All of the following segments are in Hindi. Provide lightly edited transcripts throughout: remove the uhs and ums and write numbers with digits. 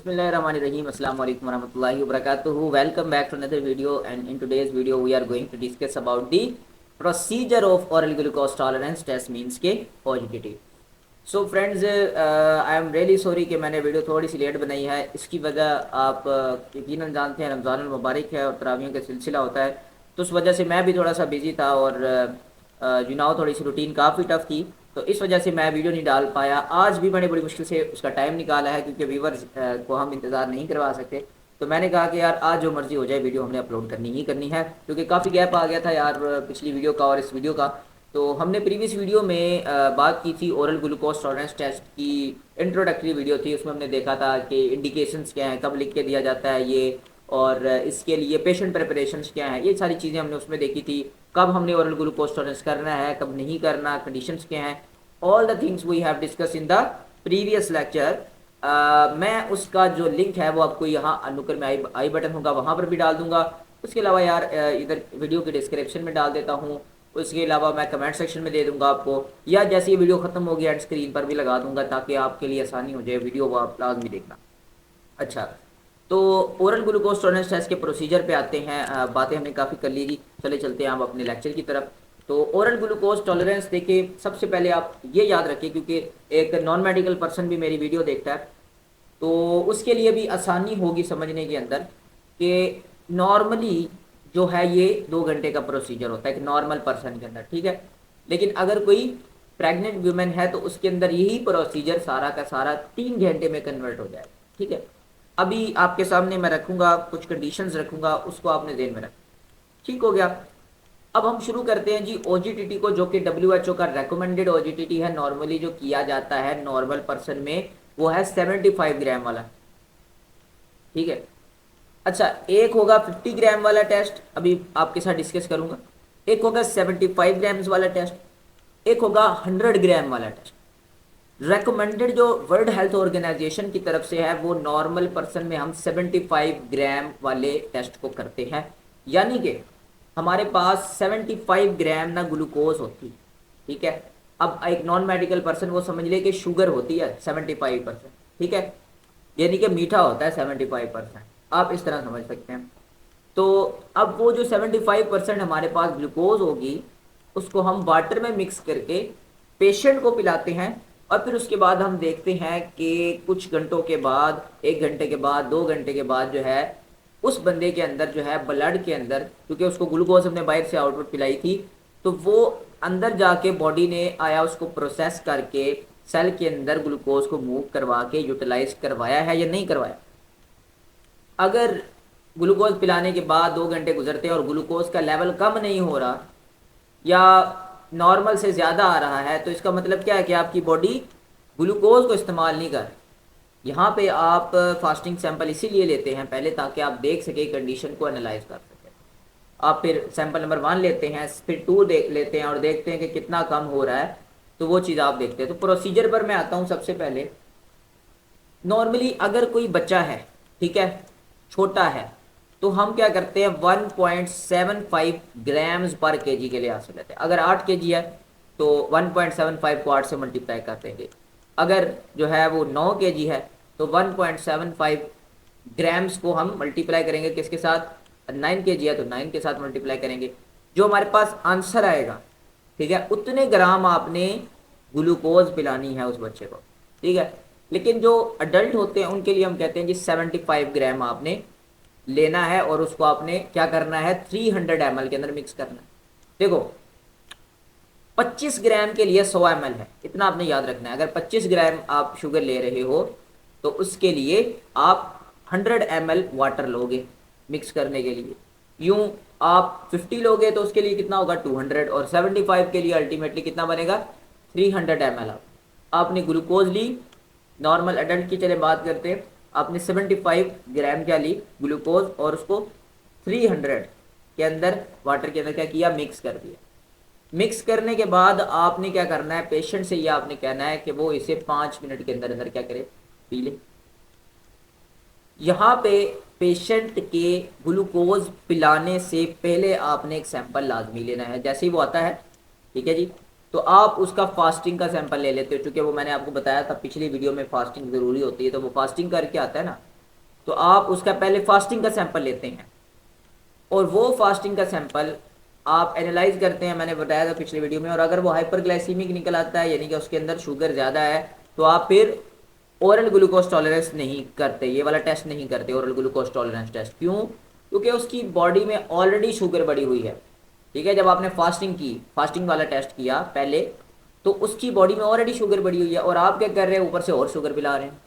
Bismillahirrahmanirrahim. Assalamu alaikum warahmatullahi wabarakatuh. Welcome back to another video, and in today's video we are going to discuss about the procedure of oral glucose tolerance test means के OGTT. So friends I am really sorry कि मैंने वीडियो थोड़ी सी लेट बनाई है। इसकी वजह आप यकीनन जानते हैं, रमज़ान मुबारक है और तरावियों का सिलसिला होता है, तो उस वजह से मैं भी थोड़ा सा बिजी था और जुनाव थोड़ी सी रूटीन काफ़ी टफ थी, तो इस वजह से मैं वीडियो नहीं डाल पाया। आज भी मैंने बड़ी मुश्किल से उसका टाइम निकाला है क्योंकि व्यूवर्स को हम इंतज़ार नहीं करवा सकते, तो मैंने कहा कि यार आज जो मर्ज़ी हो जाए वीडियो हमने अपलोड करनी ही करनी है, क्योंकि काफ़ी गैप आ गया था यार पिछली वीडियो का और इस वीडियो का। तो हमने प्रीवियस वीडियो में बात की थी ओरल ग्लूकोज टॉलरेंस टेस्ट की, इंट्रोडक्टरी वीडियो थी, उसमें हमने देखा था कि इंडिकेशंस क्या हैं, कब लिख के दिया जाता है ये, और इसके लिए पेशेंट प्रिपरेशंस क्या हैं, ये सारी चीज़ें हमने उसमें देखी थी। कब हमने ओरल ग्लूकोज टॉलरेंस करना है, कब नहीं करना, कंडीशंस क्या हैं, all the things we have discuss in the previous lecture. मैं उसका जो लिंक है वो आपको यहाँ अनुकर में आई बटन होगा वहाँ पर भी डाल दूंगा। उसके अलावा यार इधर वीडियो के डिस्क्रिप्शन में डाल देता हूँ, उसके अलावा मैं कमेंट सेक्शन में दे दूंगा आपको, या जैसे ये वीडियो ख़त्म होगी एंड स्क्रीन पर भी लगा दूंगा ताकि आपके लिए आसानी हो जाए, वीडियो वो आप लाजमी देखना। अच्छा, तो ओरल ग्लूकोज टॉलरेंस टेस्ट के प्रोसीजर पे आते हैं। बातें हमने काफ़ी कर ली जी, चले चलते हैं आप अपने लेक्चर की तरफ। तो ओरल ग्लूकोज टॉलरेंस देखिए, सबसे पहले आप ये याद रखिए, क्योंकि एक नॉन मेडिकल पर्सन भी मेरी वीडियो देखता है तो उसके लिए भी आसानी होगी समझने के अंदर कि नॉर्मली जो है ये 2 घंटे का प्रोसीजर होता है एक नॉर्मल पर्सन के अंदर, ठीक है। लेकिन अगर कोई प्रेग्नेंट वुमेन है तो उसके अंदर यही प्रोसीजर सारा का सारा 3 घंटे में कन्वर्ट हो जाएगा, ठीक है। अभी आपके सामने मैं रखूंगा, कुछ कंडीशंस रखूंगा, उसको आपने ध्यान में रखना, ठीक हो गया। अब हम शुरू करते हैं जी ओजीटीटी को, जो कि WHO का रेकमेंडेड ओजीटीटी है। नॉर्मली जो किया जाता है नॉर्मल पर्सन में वो है 75 ग्राम वाला, ठीक है। अच्छा, एक होगा 50 ग्राम वाला टेस्ट, अभी आपके साथ डिस्कस करूंगा। एक होगा 75 ग्राम्स वाला टेस्ट, एक होगा 100 ग्राम वाला टेस्ट। रेकमेंडेड जो वर्ल्ड हेल्थ ऑर्गेनाइजेशन की तरफ से है वो नॉर्मल पर्सन में हम 75 ग्राम वाले टेस्ट को करते हैं, यानी कि हमारे पास 75 ग्राम ना ग्लूकोज होती, ठीक है। अब एक नॉन मेडिकल पर्सन वो समझ ले कि शुगर होती है 75%, ठीक है, यानी कि मीठा होता है 75%, आप इस तरह समझ सकते हैं। तो अब वो जो 75% हमारे पास ग्लूकोज होगी उसको हम वाटर में मिक्स करके पेशेंट को पिलाते हैं, और फिर उसके बाद हम देखते हैं कि कुछ घंटों के बाद, 1 घंटे के बाद, 2 घंटे के बाद जो है उस बंदे के अंदर जो है ब्लड के अंदर, क्योंकि उसको ग्लूकोज हमने बाहर से आउटपुट पिलाई थी, तो वो अंदर जाके बॉडी ने आया उसको प्रोसेस करके सेल के अंदर ग्लूकोज को मूव करवा के यूटिलाइज करवाया है या नहीं करवाया। अगर ग्लूकोज पिलाने के बाद 2 घंटे गुजरते हैं और ग्लूकोज का लेवल कम नहीं हो रहा या नॉर्मल से ज़्यादा आ रहा है, तो इसका मतलब क्या है कि आपकी बॉडी ग्लूकोज को इस्तेमाल नहीं कर रही। यहाँ पे आप फास्टिंग सैंपल इसीलिए लेते हैं पहले, ताकि आप देख सके कंडीशन को एनालाइज कर सकें। आप फिर सैंपल नंबर 1 लेते हैं, फिर 2 देख लेते हैं और देखते हैं कि कितना कम हो रहा है, तो वो चीज़ आप देखते हैं। तो प्रोसीजर पर मैं आता हूँ। सबसे पहले नॉर्मली अगर कोई बच्चा है, ठीक है, छोटा है, तो हम क्या करते हैं 1.75 ग्राम्स पर केजी के लिहाज से लेते हैं। अगर 8 केजी है तो 1.75 को 8 से मल्टीप्लाई कर देंगे। अगर जो है वो 9 केजी है तो 1.75 ग्राम्स को हम मल्टीप्लाई करेंगे किसके साथ, 9 केजी है तो 9 के साथ मल्टीप्लाई करेंगे। जो हमारे पास आंसर आएगा, ठीक है, उतने ग्राम आपने ग्लूकोज पिलानी है उस बच्चे को, ठीक है। लेकिन जो अडल्ट होते हैं उनके लिए हम कहते हैं जी 75 ग्राम आपने लेना है और उसको आपने क्या करना है 300 ml के अंदर मिक्स करना है। देखो 25 ग्राम के लिए 100 ml है, इतना आपने याद रखना है। अगर 25 ग्राम आप शुगर ले रहे हो तो उसके लिए आप 100 ml वाटर लोगे मिक्स करने के लिए। यूं आप 50 लोगे तो उसके लिए कितना होगा 200, और 75 के लिए अल्टीमेटली कितना बनेगा 300 ml। आपने ग्लूकोज ली, नॉर्मल एडल्ट की चले बात करते हैं, आपने 75 ग्राम क्या ली ग्लूकोज और उसको 300 के अंदर वाटर के अंदर क्या किया, मिक्स कर दिया। मिक्स करने के बाद आपने क्या करना है, पेशेंट से ये आपने कहना है कि वो इसे 5 मिनट के अंदर अंदर क्या करे, पी ले। यहाँ पे पेशेंट के ग्लूकोज पिलाने से पहले आपने एक सैंपल लाजमी लेना है, जैसे ही वो आता है, ठीक है जी। तो आप उसका फास्टिंग का सैंपल ले लेते हो, चूंकि वो मैंने आपको बताया था पिछली वीडियो में फास्टिंग ज़रूरी होती है, तो वो फास्टिंग करके आता है ना, तो आप उसका पहले फास्टिंग का सैंपल लेते हैं और वो फास्टिंग का सैंपल आप एनालाइज करते हैं, मैंने बताया था पिछले वीडियो में, और अगर वो हाइपरग्लाइसीमिक निकल आता है यानी कि उसके अंदर शुगर ज़्यादा है तो आप फिर ओरल ग्लूकोज टॉलरेंस नहीं करते, ये वाला टेस्ट नहीं करते ओरल ग्लूकोज टॉलरेंस टेस्ट। क्यों? क्योंकि उसकी बॉडी में ऑलरेडी शुगर बढ़ी हुई है। ठीक है, जब आपने फास्टिंग की, फास्टिंग वाला टेस्ट किया पहले, तो उसकी बॉडी में ऑलरेडी शुगर बढ़ी हुई है और आप क्या कर रहे हैं, ऊपर से और शुगर पिला रहे हैं।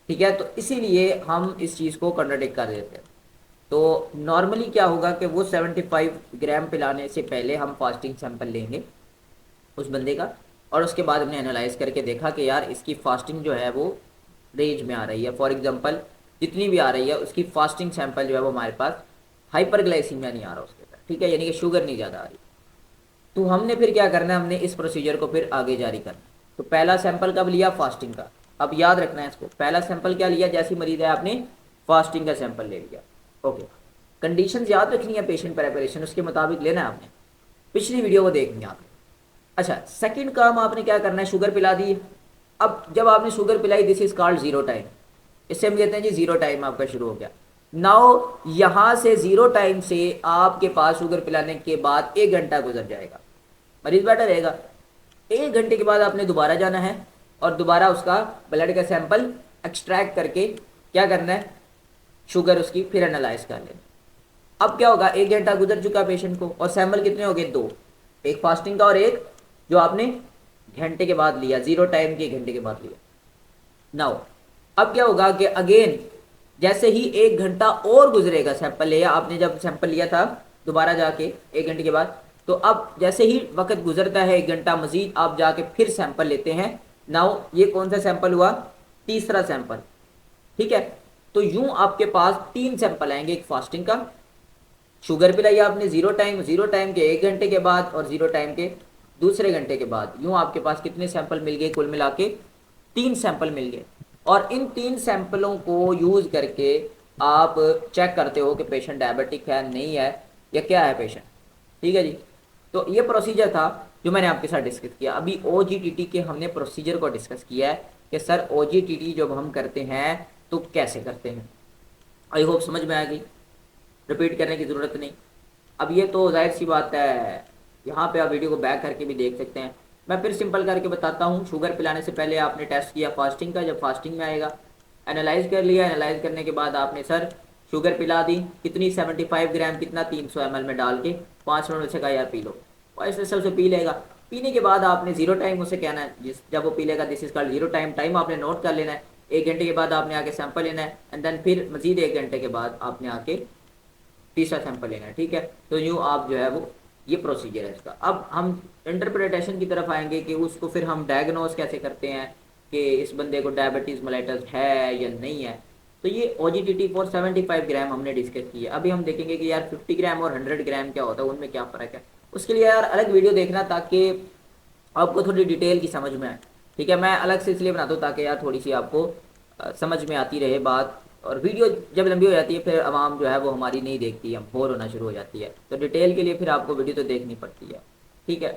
ठीक है, तो इसीलिए हम इस चीज़ को कंट्राडिक्ट कर देते हैं। तो नॉर्मली क्या होगा कि वो 75 ग्राम पिलाने से पहले हम फास्टिंग सैंपल लेंगे उस बंदे का, और उसके बाद हमने एनालाइज करके देखा कि यार इसकी फास्टिंग जो है वो रेंज में आ रही है। फॉर एग्जांपल जितनी भी आ रही है उसकी फास्टिंग सैंपल जो है वो हमारे पास हाइपरग्लाइसीमिया नहीं आ रहा उसके अंदर। ठीक है, यानी कि शुगर नहीं ज़्यादा आ रही। तो हमने फिर क्या करना है, हमने इस प्रोसीजर को फिर आगे जारी करना। तो पहला सैंपल कब लिया? फास्टिंग का। अब याद रखना है इसको, पहला सैंपल क्या लिया? जैसी मरीज है आपने फास्टिंग का सैंपल ले लिया। ओके, कंडीशंस याद रखनी है, पेशेंट प्रेपरेशन उसके मुताबिक लेना है आपने, पिछली वीडियो को देखनी है आपने। अच्छा, सेकंड काम आपने क्या करना है, शुगर पिला दी। अब जब आपने शुगर पिलाई, this is called zero time. इससे हम कहते हैं जी जीरो टाइम आपका शुरू हो गया। नाउ यहां से जीरो टाइम से आपके पास शुगर पिलाने के बाद 1 घंटा गुजर जाएगा, मरीज बैठा रहेगा। 1 घंटे के बाद आपने दोबारा जाना है और दोबारा उसका ब्लड का सैंपल एक्सट्रैक्ट करके क्या करना है, शुगर उसकी फिर एनालाइज कर लेना। अब क्या होगा, 1 घंटा गुजर चुका पेशेंट को और सैंपल कितने हो गए? 2, एक फास्टिंग का और एक जो आपने घंटे के बाद लिया, जीरो टाइम के 1 घंटे के बाद लिया। नाउ अब क्या होगा कि अगेन जैसे ही 1 घंटा और गुजरेगा, सैंपल लिया आपने, जब सैंपल लिया था दोबारा जाके 1 घंटे के बाद, तो अब जैसे ही वक्त गुजरता है 1 घंटा मजीद, आप जाके फिर सैंपल लेते हैं। नाउ ये कौन सा सैंपल हुआ? तीसरा सैंपल। ठीक है, तो यूं आपके पास 3 सैंपल आएंगे, एक फास्टिंग का, शुगर पिलाई आपने जीरो टाइम के 1 घंटे के बाद और जीरो टाइम के दूसरे घंटे के बाद। यूं आपके पास कितने सैंपल मिल गए? कुल मिला के 3 सैंपल मिल गए। और इन 3 सैंपलों को यूज करके आप चेक करते हो कि पेशेंट डायबिटिक है, नहीं है, या क्या है पेशेंट। ठीक है जी, तो ये प्रोसीजर था जो मैंने आपके साथ डिस्कस किया। अभी OGTT के हमने प्रोसीजर को डिस्कस किया है कि सर OGTT जब हम करते हैं तो कैसे करते हैं। आई होप समझ में आ गई, रिपीट करने की ज़रूरत नहीं। अब ये तो जाहिर सी बात है, यहाँ पे आप वीडियो को बैक करके भी देख सकते हैं। मैं फिर सिंपल करके बताता हूँ। शुगर पिलाने से पहले आपने टेस्ट किया फास्टिंग का, जब फास्टिंग में आएगा एनालाइज कर लिया। एनालाइज करने के बाद आपने सर शुगर पिला दी, कितनी? 75 ग्राम, कितना? 300 ml में डाल के 5 मिनट से कहा यार पी लो, और ऐसे सबसे पी लेगा। पीने के बाद आपने जीरो टाइम उसे कहना है, जिस जब वो पी लेगा this is called zero time. Time आपने नोट कर लेना है। 1 घंटे के बाद आपने आके सैंपल लेना है एंड देन फिर मजीद 1 घंटे के बाद आपने आके तीसरा सैंपल लेना है। ठीक है, तो यूँ आप जो है वो ये प्रोसीजर है इसका। अब हम इंटरप्रिटेशन की तरफ आएंगे कि उसको फिर हम डायग्नोज कैसे करते हैं कि इस बंदे को डायबिटीज़ मेलिटस है या नहीं है। तो ये OGTT फॉर 75 ग्राम हमने डिस्कस किया। अभी हम देखेंगे कि यार 50 ग्राम और 100 ग्राम क्या होता है, उनमें क्या फ़र्क है। उसके लिए यार अलग वीडियो देखना ताकि आपको थोड़ी डिटेल की समझ में आए। ठीक है, मैं अलग से इसलिए बनाता हूँ ताकि यार थोड़ी सी आपको समझ में आती रहे बात। और वीडियो जब लंबी हो जाती है फिर आवाम जो है वो हमारी नहीं देखती है, बोर होना शुरू हो जाती है। तो डिटेल के लिए फिर आपको वीडियो तो देखनी पड़ती है। ठीक है,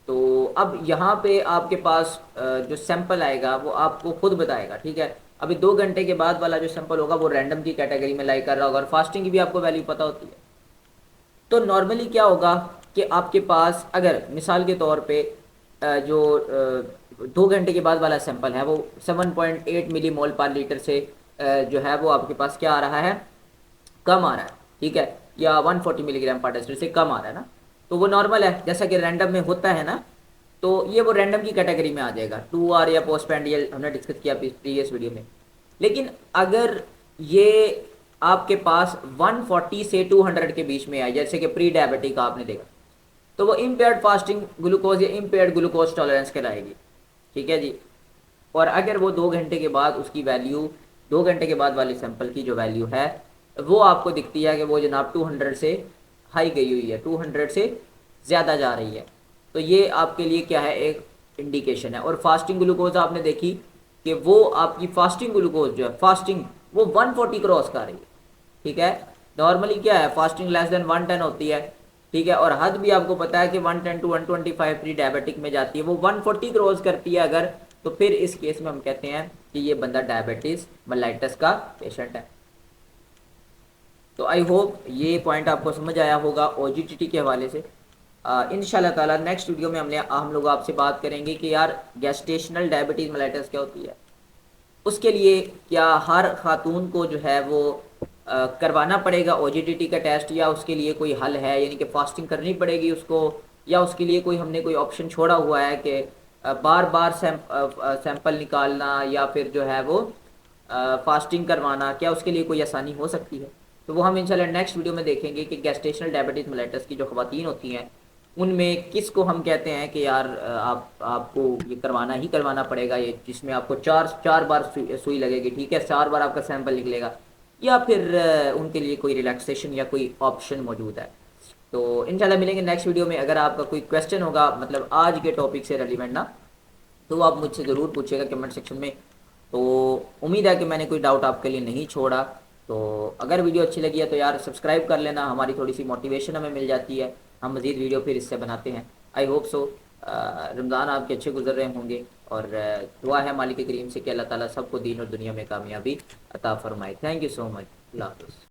तो अब यहाँ पे आपके पास जो सैंपल आएगा वो आपको खुद बताएगा। ठीक है, अभी 2 घंटे के बाद वाला जो सैंपल होगा वो रैंडम की कैटेगरी में लाई कर रहा होगा और फास्टिंग की भी आपको वैल्यू पता होती है। तो नॉर्मली क्या होगा कि आपके पास अगर मिसाल के तौर पे जो 2 घंटे के बाद वाला सैंपल है वो 7.8 मिली मोल पर लीटर से जो है वो आपके पास क्या आ रहा है, कम आ रहा है। ठीक है, या 140 मिलीग्राम पर डेसिलिटर से कम आ रहा है ना, तो वो नॉर्मल है, जैसा कि रैंडम में होता है ना। तो ये वो रैंडम की कैटेगरी में आ जाएगा, 2R या पोस्टप्रांडियल हमने डिस्कस किया प्रीवियस वीडियो में। लेकिन अगर ये आपके पास 140 से 200 के बीच में आए, जैसे कि प्री डायबिटिक आपने देखा, तो वो इम्पेयर्ड फास्टिंग ग्लूकोज या इम्पेयर्ड ग्लूकोज टॉलरेंस कहलाएगी। ठीक है जी, और अगर वो 2 घंटे के बाद उसकी वैल्यू, 2 घंटे के बाद वाले सैंपल की जो वैल्यू है वो आपको दिखती है कि वो जनाब 200 से हाई गई हुई है, 200 से ज़्यादा जा रही है, तो ये आपके लिए क्या है, एक इंडिकेशन है। और फास्टिंग ग्लूकोज आपने देखी कि वो आपकी फास्टिंग ग्लूकोज जो है, फास्टिंग वो 140 क्रॉस कर रही है। ठीक है, नॉर्मली क्या है, फास्टिंग लेस देन 110 होती है। ठीक है, और हद भी आपको पता है कि 110 to 125 प्री डायबिटिक में जाती है, वो 140 क्रॉस करती है अगर, तो फिर इस केस में हम कहते हैं कि ये बंदा डायबिटीज़ मेलिटस का पेशेंट है। तो आई होप ये पॉइंट आपको समझ आया होगा ओजीटीटी के हवाले से। इंशाल्लाह ताला नेक्स्ट वीडियो में हम लोग आपसे बात करेंगे कि यार गेस्टेशनल डायबिटीज़ मेलाइटस क्या होती है, उसके लिए क्या हर खातून को जो है वो करवाना पड़ेगा ओजीटीटी का टेस्ट, या उसके लिए कोई हल है, यानी कि फास्टिंग करनी पड़ेगी उसको, या उसके लिए कोई हमने कोई ऑप्शन छोड़ा हुआ है कि बार बार सैंपल निकालना या फिर जो है वो फास्टिंग करवाना, क्या उसके लिए कोई आसानी हो सकती है। तो वो हम इंशाल्लाह नेक्स्ट वीडियो में देखेंगे कि गेस्टेशनल डायबिटीज़ मेलाइटस की जो ख़वातीन होती हैं उनमें किसको हम कहते हैं कि यार आपको ये करवाना ही करवाना पड़ेगा, ये जिसमें आपको चार चार बार सुई लगेगी, ठीक है, 4 बार आपका सैंपल निकलेगा, या फिर उनके लिए कोई रिलैक्सेशन या कोई ऑप्शन मौजूद है। तो इंशाल्लाह मिलेंगे नेक्स्ट वीडियो में। अगर आपका कोई क्वेश्चन होगा मतलब आज के टॉपिक से रेलिवेंट ना, तो आप मुझसे ज़रूर पूछिएगा कमेंट सेक्शन में। तो उम्मीद है कि मैंने कोई डाउट आपके लिए नहीं छोड़ा। तो अगर वीडियो अच्छी लगी है तो यार सब्सक्राइब कर लेना, हमारी थोड़ी सी मोटिवेशन हमें मिल जाती है, हम मज़ीद वीडियो फिर इससे बनाते हैं। आई होप सो रमज़ान आपके अच्छे गुजर रहे होंगे, और दुआ है मालिक करीम से कि अल्लाह ताला सबको दीन और दुनिया में कामयाबी अता फरमाए। Thank you so much. Allah हाफ़िज़।